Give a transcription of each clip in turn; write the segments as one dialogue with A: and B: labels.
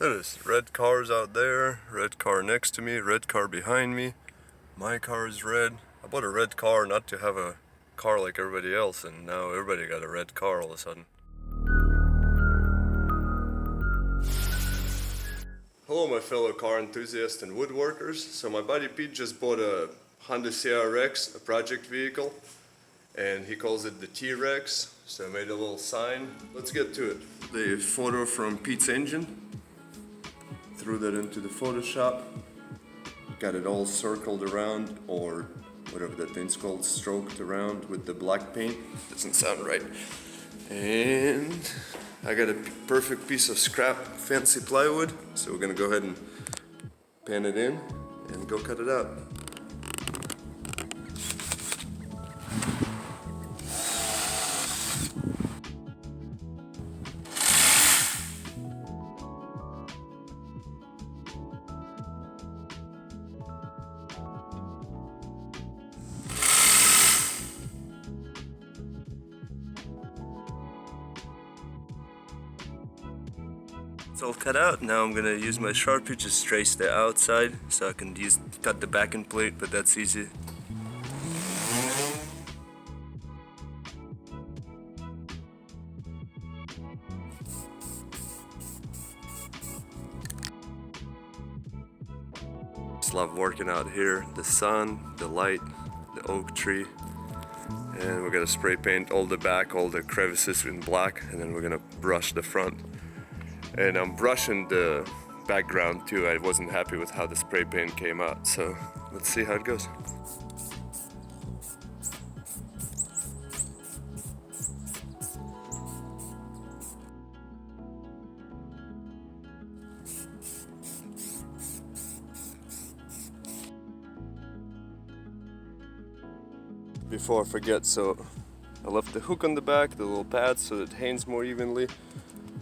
A: Look at this, red cars out there, red car next to me, red car behind me. My car is red. I bought a red car not to have a car like everybody else, and now everybody got a red car all of a sudden. Hello my fellow car enthusiasts and woodworkers. So my buddy Pete just bought a Honda T-Wrex, a project vehicle, and he calls it the T-Wrex, so I made a little sign. Let's get to it. The photo from Pete's engine. Threw that into the Photoshop. Got it all circled around, or whatever that thing's called, stroked around with the black paint. Doesn't sound right. And I got a perfect piece of scrap fancy plywood, so we're gonna go ahead and pan it in and go cut it out. It's all cut out. Now I'm gonna use my Sharpie, just trace the outside so I can cut the backing plate, but that's easy. Just love working out here. The sun, the light, the oak tree. And we're gonna spray paint all the back, all the crevices in black, and then we're gonna brush the front. And I'm brushing the background too. I wasn't happy with how the spray paint came out, so let's see how it goes. Before I forget, so I left the hook on the back, the little pad, so it hangs more evenly.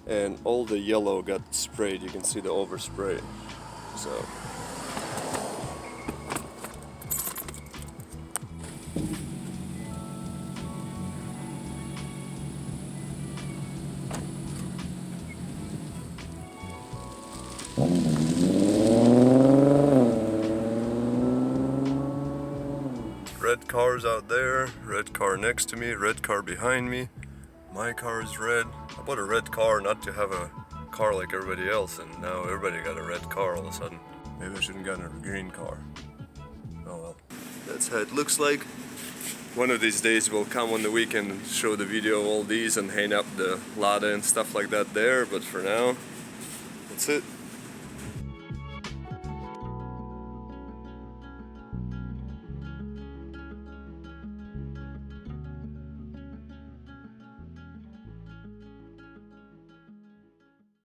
A: And all the yellow got sprayed. You can see the overspray. So red cars out there, red car next to me, red car behind me. My car is red. I bought a red car not to have a car like everybody else, and now everybody got a red car all of a sudden. Maybe I shouldn't have gotten a green car. Oh well. That's how it looks like. One of these days we'll come on the weekend and show the video of all these and hang up the Lada and stuff like that there, but for now, that's it.